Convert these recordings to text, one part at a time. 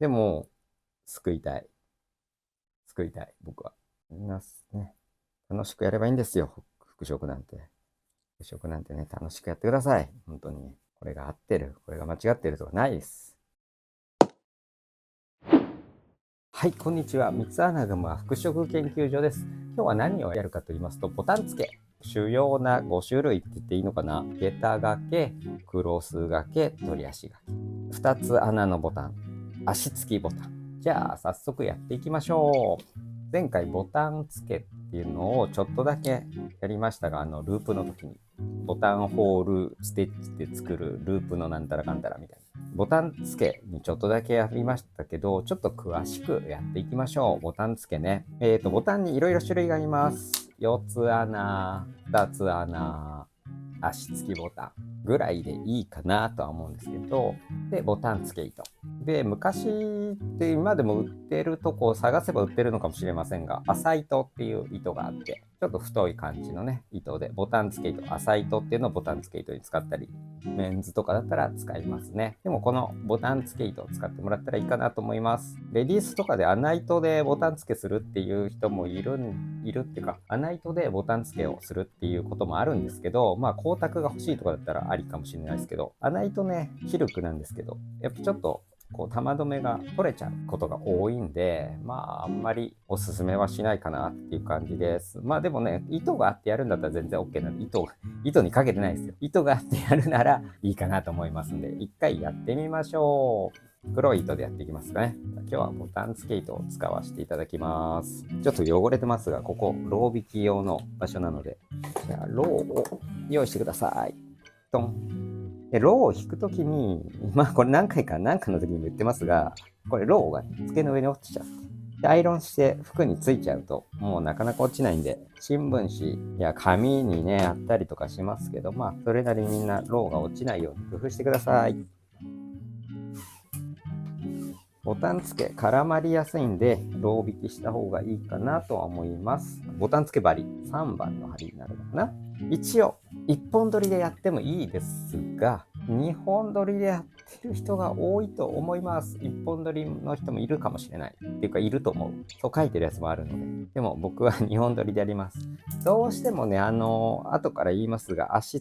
でも、救いたい。救いたい、僕は。みんなね、楽しくやればいいんですよ、服飾なんて。服飾なんてね、楽しくやってください。本当に。これが合ってる、これが間違ってるとかないです。はい、こんにちは。三つ穴熊服飾研究所です。今日は何をやるかと言いますと、ボタン付け。主要な5種類って言っていいのかな。下駄掛け、クロス掛け、取り足掛け。2つ穴のボタン、足付きボタン。じゃあ、早速やっていきましょう。前回ボタン付けっていうのをちょっとだけやりましたが、ループの時に。ボタンホールステッチで作るループのなんたらかんたらみたいな。ボタン付けにちょっとだけやりましたけど、ちょっと詳しくやっていきましょう。ボタン付けね。ボタンにいろいろ種類があります。4つ穴、2つ穴、足付きボタンぐらいでいいかなとは思うんですけど、で、ボタン付け糸。で、昔って今でも売ってるとこを探せば売ってるのかもしれませんが、麻糸っていう糸があって、ちょっと太い感じのね、糸で、ボタン付け糸、麻糸っていうのをボタン付け糸に使ったり、メンズとかだったら使いますね。でもこのボタン付け糸を使ってもらったらいいかなと思います。レディースとかで穴糸でボタン付けするっていう人もいるっていうか、穴糸でボタン付けをするっていうこともあるんですけど、まあ光沢が欲しいとかだったらありかもしれないですけど、穴糸ね、シルクなんですけど、やっぱちょっとこう玉止めが取れちゃうことが多いんで、まああんまりおすすめはしないかなっていう感じです。まあでもね、糸があってやるんだったら全然 OK なんで、糸にかけてないですよ。糸があってやるならいいかなと思いますんで、一回やってみましょう。黒い糸でやっていきますかね。今日はボタン付け糸を使わせていただきます。ちょっと汚れてますが、ここ、ロー引き用の場所なので、じゃあ、ローを用意してください。トン。で、ローを引くときに、まあこれ何かの時にも言ってますが、これローが、ね、付けの上に落ちちゃって。で、アイロンして服についちゃうと、もうなかなか落ちないんで、新聞紙や紙にね、あったりとかしますけど、まあ、それなりにみんなローが落ちないように工夫してください。ボタン付け絡まりやすいんで、ロー引きした方がいいかなとは思います。ボタン付け針、3番の針になるのかな。一応、1本取りでやってもいいですが、2本取りでやってる人が多いと思います。1本取りの人もいるかもしれない。っていうか、いると思う。そう書いてるやつもあるので。でも僕は2本取りでやります。どうしてもね、後から言いますが、足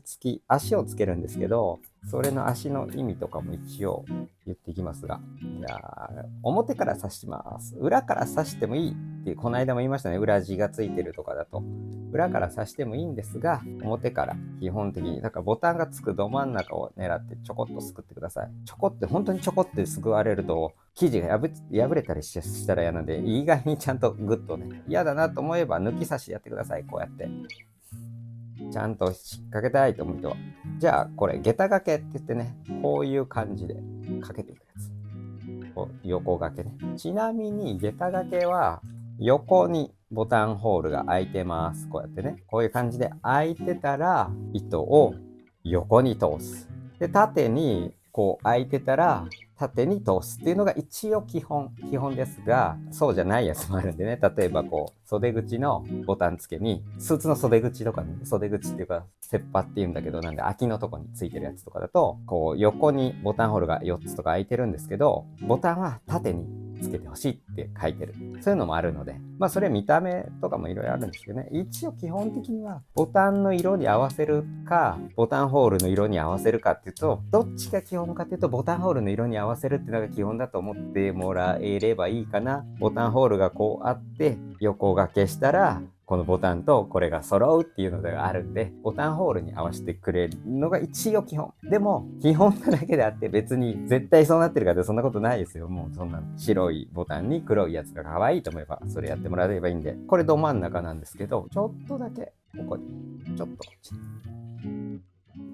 をつけるんですけど、それの足の意味とかも一応言っていきますが、じゃあ、表から刺します。裏から刺してもいいって、この間も言いましたね。裏地がついてるとかだと。裏から刺してもいいんですが、表から基本的に、だからボタンがつくど真ん中を狙ってちょこっとすくってください。ちょこって、本当にちょこってすくわれると、生地が破れたりしたら嫌なんで、意外にちゃんとグッとね、嫌だなと思えば抜き差しやってください。こうやって。ちゃんと引っ掛けたいと思う人は。じゃあ、これ、下駄掛けって言ってね、こういう感じでかけていくやつ。こう横掛けね。ちなみに、下駄掛けは、横にボタンホールが開いてます。こうやってね。こういう感じで開いてたら、糸を横に通す。で、縦にこう開いてたら、縦に通すっていうのが一応基本ですが、そうじゃないやつもあるんでね。例えばこう、袖口のボタン付けに、スーツの袖口とかね、袖口っていうか、切羽っていうんだけど、なんで空きのとこについてるやつとかだと、こう、横にボタンホールが4つとか開いてるんですけど、ボタンは縦につけてほしいって書いてる。そういうのもあるので、まあそれ見た目とかもいろいろあるんですけどね。一応基本的にはボタンの色に合わせるか、ボタンホールの色に合わせるかっていうと、どっちが基本かっていうと、ボタンホールの色に合わせるっていうのが基本だと思ってもらえればいいかな。ボタンホールがこうあって、横掛けしたら、このボタンとこれが揃うっていうのがあるんで、ボタンホールに合わせてくれるのが一応基本。でも、基本なだけであって別に絶対そうなってるかってそんなことないですよ。もうそんな白いボタンに黒いやつが可愛いと思えば、それやってもらえればいいんで。これど真ん中なんですけど、ちょっとだけ、ここに、ちょっとこっちに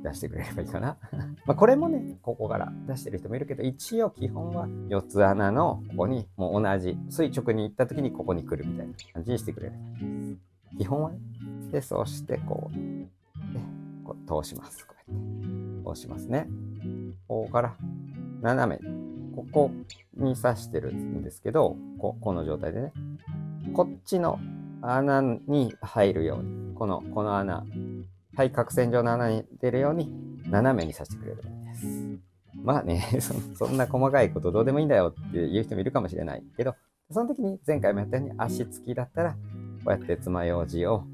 出してくれればいいかな。まあこれもね、ここから出してる人もいるけど、一応基本は4つ穴のここにもう同じ、垂直に行った時にここに来るみたいな感じにしてくれる。基本はね。で、そしてこう、こう通します。こうやって通しますね。ここから斜め、ここに刺してるんですけど、この状態でね、こっちの穴に入るように、この穴、対角線上の穴に出るように、斜めに刺してくれればいいです。まあねそんな細かいことどうでもいいんだよっていう人もいるかもしれないけど、その時に前回もやったように足つきだったら、こうやって爪楊枝を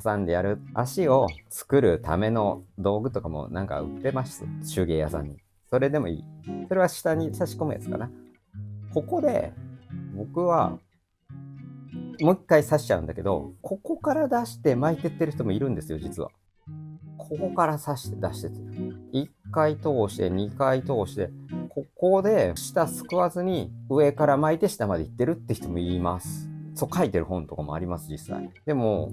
挟んでやる。足を作るための道具とかもなんか売ってます。手芸屋さんに。それでもいい。それは下に差し込むやつかな。ここで僕はもう一回刺しちゃうんだけど、ここから出して巻いてってる人もいるんですよ、実は。ここから刺して出してってる。1回通して、2回通して、ここで下すくわずに上から巻いて下まで行ってるって人もいます。そう書いてる本とかもあります、実際。でも、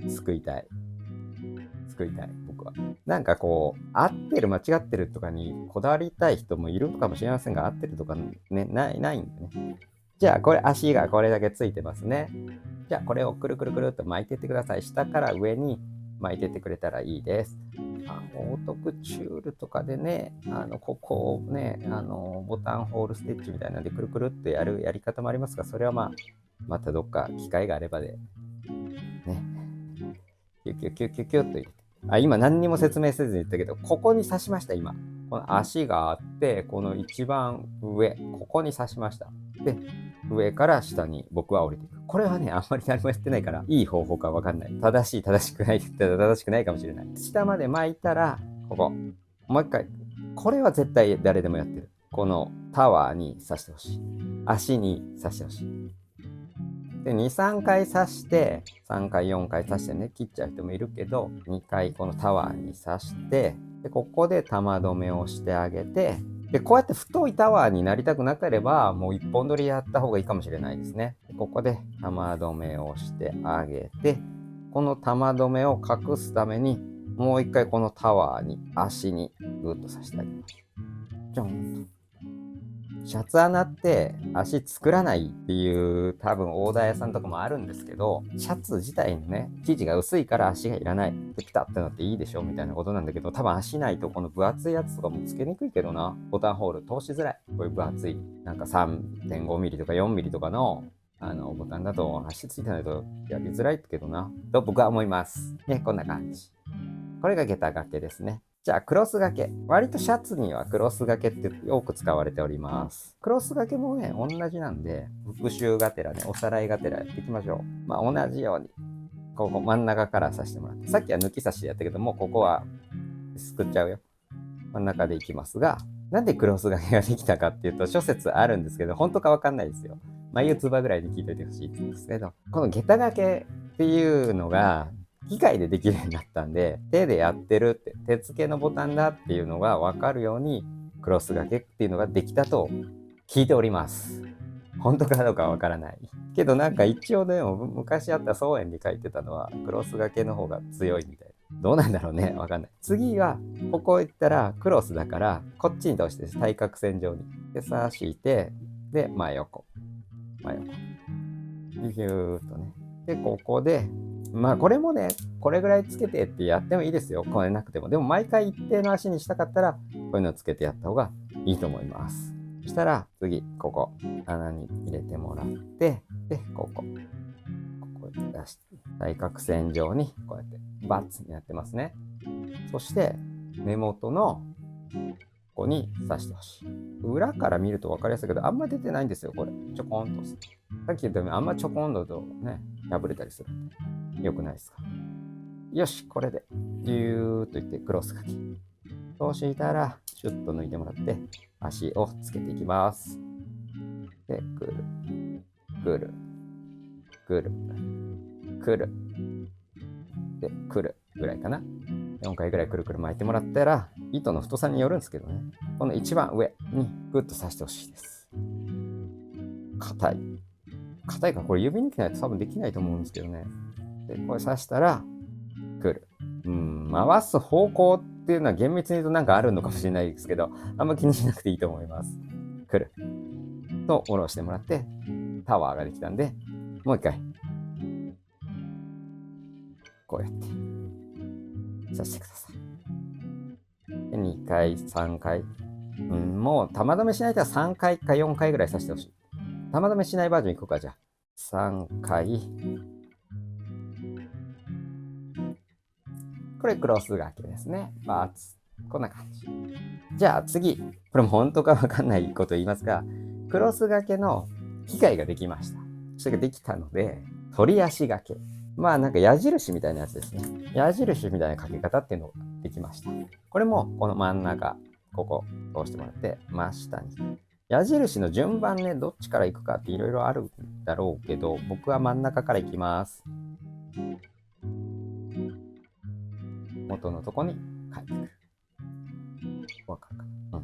救いたい。救いたい、僕は。なんかこう、合ってる間違ってるとかにこだわりたい人もいるかもしれませんが、合ってるとかね、ないんでね。じゃあ、これ足がこれだけついてますね。じゃあ、これをくるくるくるっと巻いてってください。下から上に巻いてってくれたらいいです。オートクチュールとかでね、ここをね、ボタンホールステッチみたいなんでくるくるってやるやり方もありますが、それはまたどっか機会があればで、ね、キュキュキュキュキュッと入れて。今何にも説明せずに言ったけど、ここに刺しました、今。この足があって、この一番上、ここに刺しました。で、上から下に僕は降りていく。これはね、あんまり何もやってないから、いい方法かわかんない。正しい、正しくないって言ったら正しくないかもしれない。下まで巻いたら、ここ。もう一回。これは絶対誰でもやってる。このタワーに刺してほしい。足に刺してほしい。で、2、3回刺して、3回、4回刺してね、切っちゃう人もいるけど、2回このタワーに刺して、で、ここで玉止めをしてあげて、で、こうやって太いタワーになりたくなければ、もう一本取りやった方がいいかもしれないですね。で、ここで玉止めをしてあげて、この玉止めを隠すために、もう一回このタワーに、足にグッと刺してあげます。ジョンと。シャツ穴って足作らないっていう多分オーダー屋さんとかもあるんですけど、シャツ自体のね、生地が薄いから足がいらない。で、ピタッてなっていいでしょみたいなことなんだけど、多分足ないとこの分厚いやつとかもつけにくいけどな。ボタンホール通しづらい。こういう分厚い。なんか 3.5 ミリとか4ミリとかのボタンだと足ついてないとやりづらいけどな。と僕は思います。ね、こんな感じ。これが下駄掛けですね。じゃあ、クロス掛け。割とシャツにはクロス掛けって多く使われております。クロス掛けもね、同じなんで、復習がてらね、おさらいがてらやっていきましょう。同じように、ここ真ん中から刺してもらって。さっきは抜き刺しでやったけども、ここはすくっちゃうよ。真ん中でいきますが、なんでクロス掛けができたかっていうと、諸説あるんですけど、本当かわかんないですよ。眉唾ぐらいで聞いといてほしいんですけど、この下駄掛けっていうのが、機械でできるようになったんで、手でやってるって、手付けのボタンだっていうのが分かるように、クロス掛けっていうのができたと聞いております。本当かどうかは分からない。けどなんか一応でも昔あった総園に書いてたのは、クロス掛けの方が強いみたいな。どうなんだろうね。分かんない。次は、ここ行ったらクロスだから、こっちに通して対角線上に。で、刺して、で、真横。真横。ギューッとね。で、ここで、これもね、これぐらいつけてってやってもいいですよ。これなくても。でも毎回一定の足にしたかったら、こういうのをつけてやった方がいいと思います。そしたら、次、ここ、穴に入れてもらって、で、ここ出して、対角線上に、こうやってバツになってますね。そして、根元の、ここに刺してほしい。裏から見ると分かりやすいけど、あんま出てないんですよ、これ。ちょこんと。さっき言ったように、あんまちょこんとね、破れたりする。よくないですか。よし、これで、ギューっといってクロス掛け。そうしたら、シュッと抜いてもらって、足をつけていきます。で、くる、くる、くる、くる。で、くるぐらいかな。4回ぐらいくるくる巻いてもらったら、糸の太さによるんですけどね。この一番上にグッと刺してほしいです。硬い。硬いからこれ指抜きないと多分できないと思うんですけどね。で、これ刺したら、くる。回す方向っていうのは厳密に言うとなんかあるのかもしれないですけど、あんま気にしなくていいと思います。くる。と、下ろしてもらって、タワーができたんで、もう一回。こうやって、刺してください。で、2回、3回。もう玉止めしないと3回か4回ぐらい刺してほしい。玉止めしないバージョンいこうか、じゃあ。3回。これクロス掛けですね。バツ。こんな感じ。じゃあ次、これも本当かわかんないこと言いますが、クロス掛けの機械ができました。それができたので、鳥足掛け。まあなんか矢印みたいなやつですね。矢印みたいな掛け方っていうのができました。これもこの真ん中、ここ通してもらって真下に。矢印の順番ね、どっちから行くかっていろいろあるんだろうけど、僕は真ん中から行きます。元のとこに帰ってくる。わかるかな、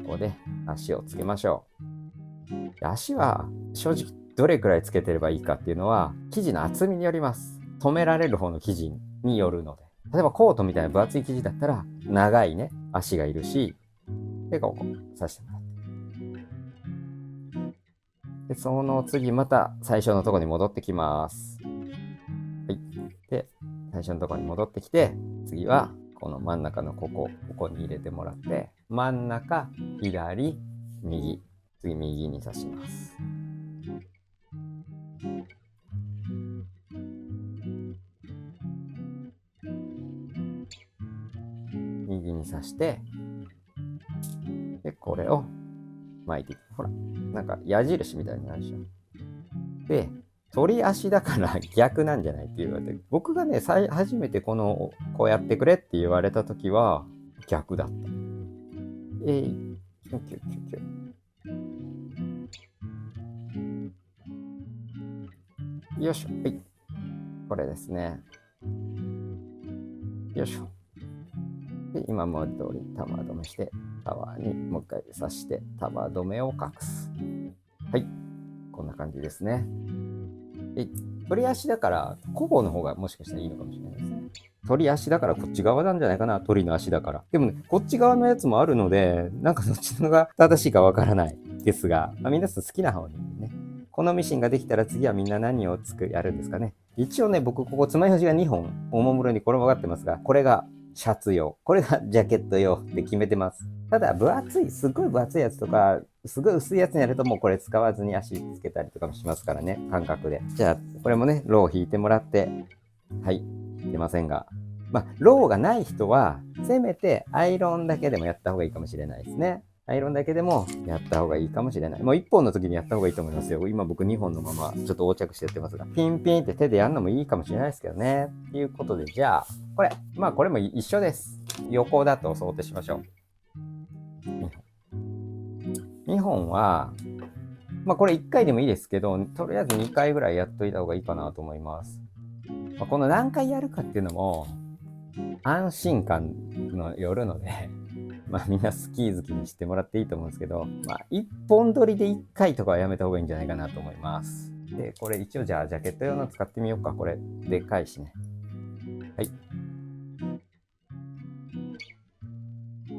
ここで足をつけましょう。足は正直どれくらいつけてればいいかっていうのは生地の厚みによります。止められる方の生地によるので、例えばコートみたいな分厚い生地だったら長いね足がいるし、でここ刺してもらって、でその次また最初のところに戻ってきます。はい。で最初のところに戻ってきて、次はこの真ん中のここに入れてもらって、真ん中左右、次右に刺します。右に刺して、でこれを巻いていく。ほらなんか矢印みたいになるでしょ。で鳥足だから逆なんじゃないって言われて、僕がね初めてこうやってくれって言われた時は逆だった。よいしょ。はい。これですね。よいしょ。で、今まで通り玉止めして、タワーにもう一回刺して、玉止めを隠す。はい。こんな感じですね。鳥足だから、交互の方がもしかしたらいいのかもしれないですね。鳥足だからこっち側なんじゃないかな。鳥の足だから。でもね、こっち側のやつもあるので、なんかどっちのが正しいかわからないですが、皆さん好きな方にね。このミシンができたら次はみんな何をやるんですかね。一応ね、僕ここ爪楊枝が2本おもむろにこれも分かってますが、これがシャツ用、これがジャケット用って決めてます。ただ分厚い、すごい分厚いやつとか、すごい薄いやつにやるともうこれ使わずに足つけたりとかもしますからね、感覚で。じゃあこれもね、ローを引いてもらって、はい、引けませんが、ローがない人はせめてアイロンだけでもやった方がいいかもしれないですね。アイロンだけでもやった方がいいかもしれない。もう1本の時にやった方がいいと思いますよ。今僕2本のままちょっと横着してやってますが、ピンピンって手でやるのもいいかもしれないですけどね。ということで、じゃあ、これも一緒です。横だと想定しましょう。2本は、これ1回でもいいですけど、とりあえず2回ぐらいやっといた方がいいかなと思います。この何回やるかっていうのも、安心感のよるので、みんな好き好きにしてもらっていいと思うんですけど、1本取りで1回とかはやめた方がいいんじゃないかなと思います。で、これ一応じゃあジャケット用の使ってみようか。これでかいしね。はい。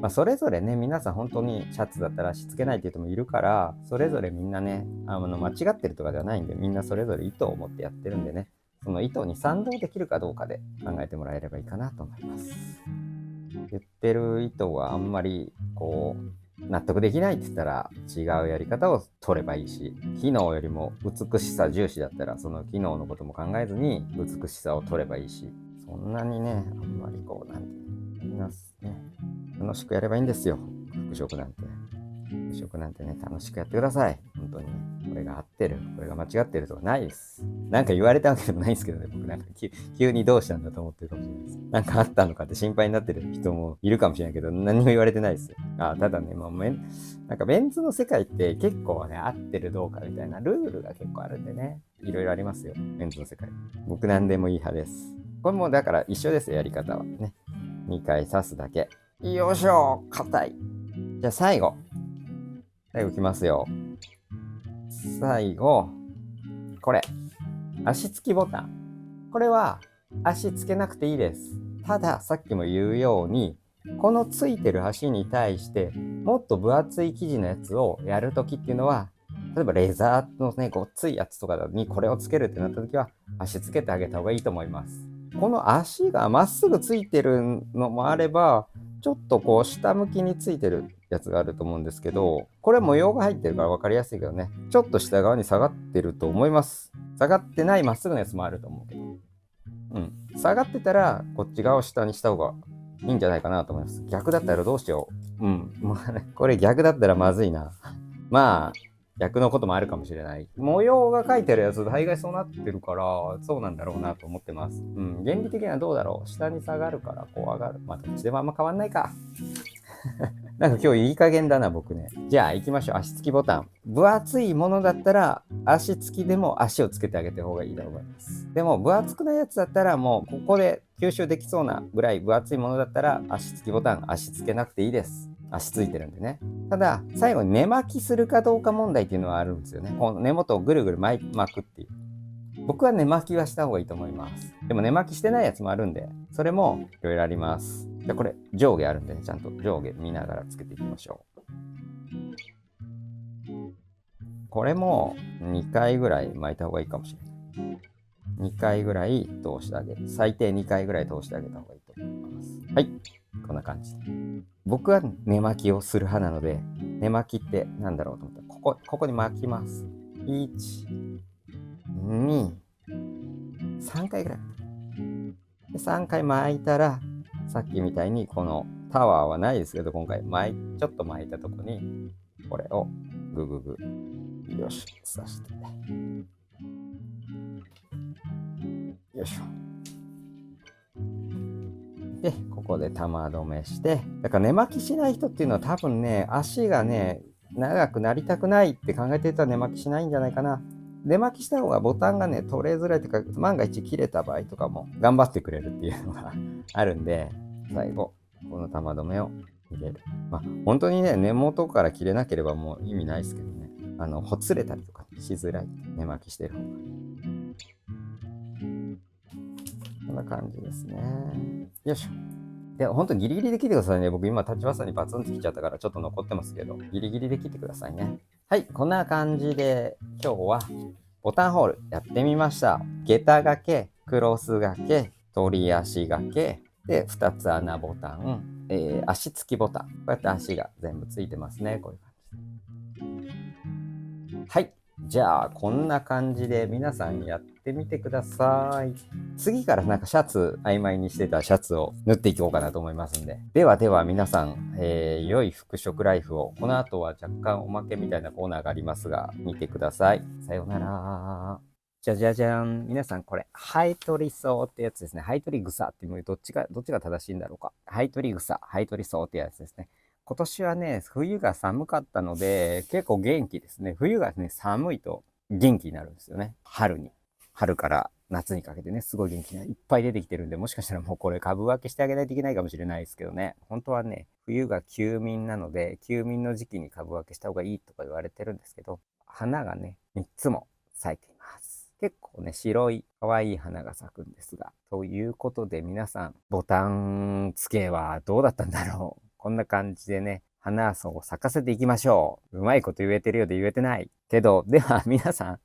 それぞれね、皆さん本当にシャツだったら足つけないっていう人もいるから、それぞれみんなね、間違ってるとかではないんで、みんなそれぞれ意図を持ってやってるんでね、その意図に賛同できるかどうかで考えてもらえればいいかなと思います。言ってる意図はあんまり納得できないって言ったら違うやり方を取ればいいし、機能よりも美しさ重視だったらその機能のことも考えずに美しさを取ればいいし、そんなにね、あんまりみんなね、楽しくやればいいんですよ。服飾なんて。服飾なんてね、楽しくやってください。本当にね。これが合ってる、これが間違ってるとかないです。なんか言われたわけでもないんですけどね、僕なんか急にどうしたんだと思ってるかもしれないです。なんかあったのかって心配になってる人もいるかもしれないけど、何も言われてないですよ。ただね、なんかメンズの世界って結構ね、合ってるどうかみたいなルールが結構あるんでね、いろいろありますよ、メンズの世界。僕何でもいい派です。これもだから一緒ですよ、やり方はね。2回刺すだけ。よいしょ、硬い。じゃあ最後きますよ。最後、これ。足つきボタン。これは足つけなくていいです。ただ、さっきも言うように、このついてる足に対して、もっと分厚い生地のやつをやるときっていうのは、例えばレザーのね、ごっついやつとかにこれをつけるってなったときは、足つけてあげた方がいいと思います。この足がまっすぐついてるのもあれば、ちょっと下向きについてるやつがあると思うんですけど、これ模様が入ってるから分かりやすいけどね、ちょっと下側に下がってると思います。下がってないまっすぐのやつもあると思うけど。下がってたらこっち側を下にした方がいいんじゃないかなと思います。逆だったらどうしよう。もうね、これ逆だったらまずいな。まあ、逆のこともあるかもしれない。模様が書いてあるやつ、大概そうなってるから、そうなんだろうなと思ってます。原理的にはどうだろう。下に下がるから、こう上がる。まあ、どっちでもあんま変わんないか。なんか今日いい加減だな、僕ね。じゃあ行きましょう。足つきボタン。分厚いものだったら、足つきでも足をつけてあげた方がいいと思います。でも、分厚くないやつだったら、もうここで吸収できそうなぐらい分厚いものだったら、足つきボタン、足つけなくていいです。足ついてるんでね。ただ、最後に根巻きするかどうか問題っていうのはあるんですよね。この根元をぐるぐる巻くっていう。僕は根巻きはした方がいいと思います。でも根巻きしてないやつもあるんで、それもいろいろあります。じゃあこれ上下あるんでね、ちゃんと上下見ながらつけていきましょう。これも2回ぐらい巻いた方がいいかもしれない。2回ぐらい通してあげる。最低2回ぐらい通してあげた方がいいと思います。はい。こんな感じ。僕は根巻きをする派なので、根巻きって何だろうと思ったら、ここに巻きます。1、2、3回ぐらい。で3回巻いたら、さっきみたいにこのタワーはないですけど、今回ちょっと巻いたとこに、これをグググ、よし、刺して。よいしょ。で、ここで玉止めして、だから根巻きしない人っていうのは多分ね、足がね、長くなりたくないって考えてたら根巻きしないんじゃないかな。根巻きした方がボタンがね、取れづらいというか、万が一切れた場合とかも頑張ってくれるっていうのがあるんで、最後、この玉止めを入れる。まあ、本当にね、根元から切れなければもう意味ないですけどね。ほつれたりとかしづらい。根巻きしてる方が。こんな感じですね。よいしょ。で、ほんとギリギリで切ってくださいね。僕今立ちわさにバツンって切っちゃったからちょっと残ってますけど、ギリギリで切ってくださいね。はい、こんな感じで今日はボタンホールやってみました。下駄掛け、クロス掛け、取り足掛け、で、2つ穴ボタン、足つきボタン。こうやって足が全部ついてますね。こういう感じで。はい。じゃあ、こんな感じで皆さんやってみてください。次からなんかシャツ曖昧にしてたシャツを縫っていこうかなと思いますんで。ではでは皆さん、良い服飾ライフを。この後は若干おまけみたいなコーナーがありますが、見てください。さようなら。じゃじゃじゃん。皆さんこれ、ハエトリソウってやつですね。ハエトリグサっていうどっちが正しいんだろうか。ハエトリグサ、ハエトリソウってやつですね。今年はね、冬が寒かったので、結構元気ですね。冬がね、寒いと元気になるんですよね。春から夏にかけてね、すごい元気がいっぱい出てきてるんで、もしかしたらもうこれ株分けしてあげないといけないかもしれないですけどね。本当はね、冬が休眠なので、休眠の時期に株分けした方がいいとか言われてるんですけど、花がね、3つも咲いています。結構ね、白い可愛い花が咲くんですが。ということで皆さん、ボタン付けはどうだったんだろう。こんな感じでね、花を咲かせていきましょう。うまいこと言えてるようで言えてないけど、では皆さん、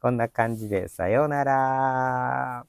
こんな感じでさようなら。